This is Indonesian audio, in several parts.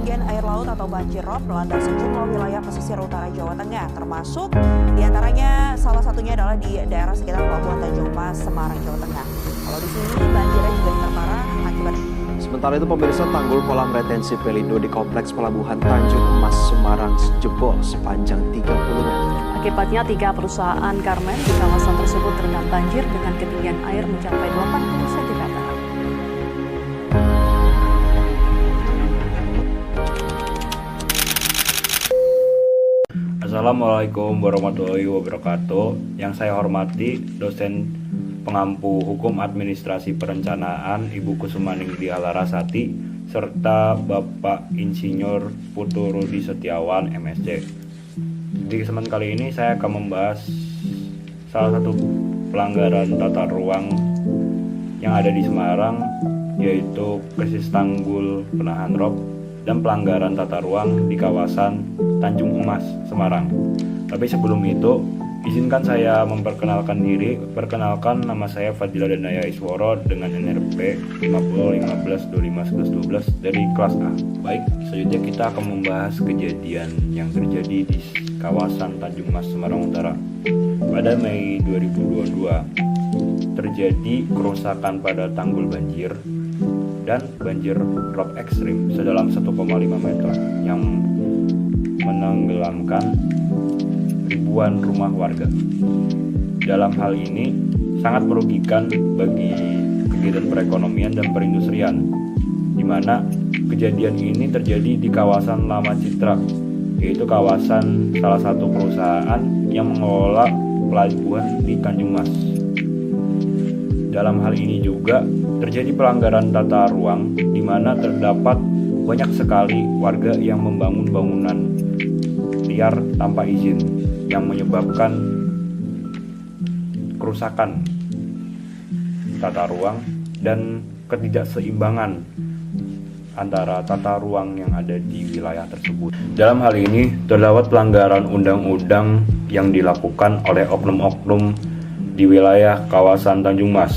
ketinggian air laut atau banjir rob melanda sejumlah wilayah pesisir utara Jawa Tengah, termasuk diantaranya salah satunya adalah di daerah sekitar Pelabuhan Tanjung Mas, Semarang, Jawa Tengah. Kalau di sini banjirnya juga diperparah akibat. Sementara itu pemirsa, tanggul kolam retensi Pelindo di Kompleks Pelabuhan Tanjung Mas, Semarang jebol sepanjang 30 meter. Akibatnya 3 perusahaan garmen di kawasan tersebut terendam banjir dengan ketinggian air mencapai 80 cm. Assalamualaikum warahmatullahi wabarakatuh. Yang saya hormati dosen pengampu hukum administrasi perencanaan Ibu Kusumaninggi Halarasati serta Bapak Insinyur Putu Rudi Setiawan MSc. Di kesempatan kali ini saya akan membahas salah satu pelanggaran tata ruang yang ada di Semarang, yaitu krisis tanggul penahan rob dan pelanggaran tata ruang di kawasan Tanjung Emas, Semarang. Tapi sebelum itu, izinkan saya memperkenalkan diri. Perkenalkan, nama saya Fadila Danaya Isworo dengan NRP 5015251112 dari kelas A. Baik, selanjutnya kita akan membahas kejadian yang terjadi di kawasan Tanjung Mas, Semarang Utara. Pada Mei 2022, terjadi kerusakan pada tanggul banjir dan banjir rob ekstrim sedalam 1,5 meter yang menenggelamkan ribuan rumah warga. Dalam hal ini sangat merugikan bagi kegiatan perekonomian dan perindustrian, di mana kejadian ini terjadi di kawasan Lama Citra, yaitu kawasan salah satu perusahaan yang mengelola pelabuhan di Tanjung Mas. Dalam hal ini juga terjadi pelanggaran tata ruang, di mana terdapat banyak sekali warga yang membangun bangunan liar tanpa izin yang menyebabkan kerusakan tata ruang dan ketidakseimbangan antara tata ruang yang ada di wilayah tersebut. Dalam hal ini terdapat pelanggaran undang-undang yang dilakukan oleh oknum-oknum di wilayah kawasan Tanjung Mas.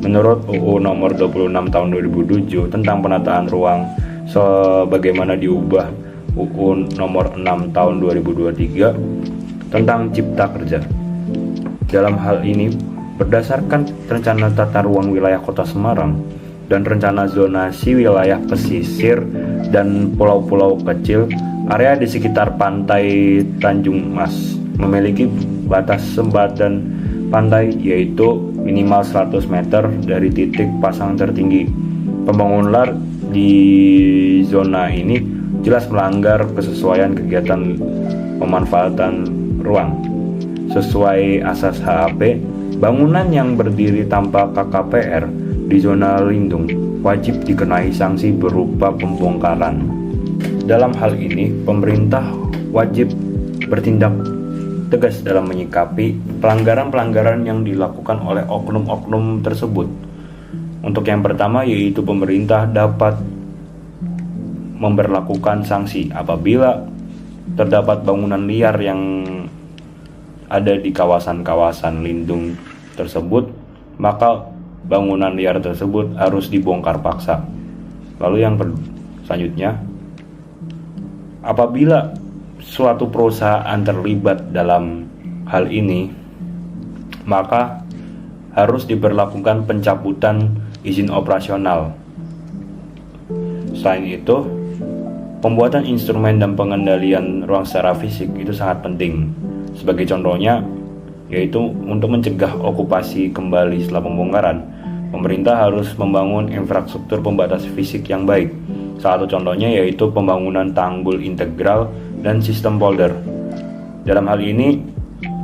Menurut UU nomor 26 tahun 2007 tentang penataan ruang sebagaimana diubah UU nomor 6 tahun 2023 tentang Cipta Kerja. Dalam hal ini, berdasarkan rencana tata ruang wilayah Kota Semarang dan rencana zonasi wilayah pesisir dan pulau-pulau kecil, area di sekitar pantai Tanjung Mas memiliki batas sempadan pantai yaitu minimal 100 meter dari titik pasang tertinggi. Pembangunan di zona ini jelas melanggar kesesuaian kegiatan pemanfaatan ruang. Sesuai asas HAP, bangunan yang berdiri tanpa KKPR di zona lindung wajib dikenai sanksi berupa pembongkaran. Dalam hal ini, pemerintah wajib bertindak tegas dalam menyikapi pelanggaran-pelanggaran yang dilakukan oleh oknum-oknum tersebut. Untuk yang pertama, yaitu pemerintah dapat memberlakukan sanksi apabila terdapat bangunan liar yang ada di kawasan-kawasan lindung tersebut, maka bangunan liar tersebut harus dibongkar paksa. Lalu yang selanjutnya, apabila suatu perusahaan terlibat dalam hal ini, maka harus diberlakukan pencabutan izin operasional. Selain itu, pembuatan instrumen dan pengendalian ruang secara fisik itu sangat penting. Sebagai contohnya, yaitu untuk mencegah okupasi kembali setelah pembongkaran, pemerintah harus membangun infrastruktur pembatas fisik yang baik. Salah satu contohnya yaitu pembangunan tanggul integral dan sistem polder. Dalam hal ini,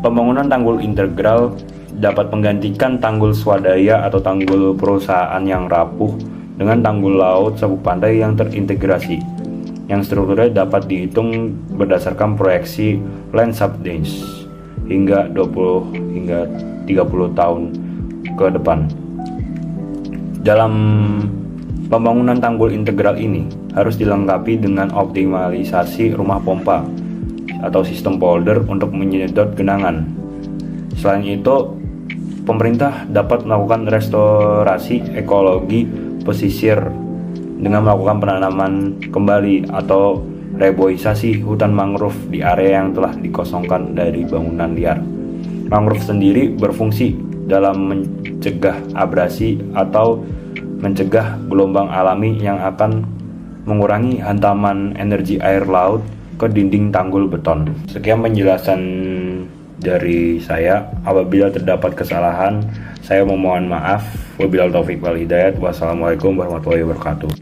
pembangunan tanggul integral dapat menggantikan tanggul swadaya atau tanggul perusahaan yang rapuh dengan tanggul laut sabuk pantai yang terintegrasi, yang strukturnya dapat dihitung berdasarkan proyeksi land subsidence hingga 20 hingga 30 tahun ke depan. Dalam pembangunan tanggul integral ini harus dilengkapi dengan optimalisasi rumah pompa atau sistem polder untuk menyedot genangan. Selain itu, pemerintah dapat melakukan restorasi ekologi pesisir dengan melakukan penanaman kembali atau reboisasi hutan mangrove di area yang telah dikosongkan dari bangunan liar. Mangrove sendiri berfungsi dalam mencegah abrasi atau mencegah gelombang alami yang akan mengurangi hantaman energi air laut ke dinding tanggul beton. Sekian penjelasan dari saya. Apabila terdapat kesalahan, saya memohon maaf. Wabillahi taufiq wal hidayah. Wassalamualaikum warahmatullahi wabarakatuh.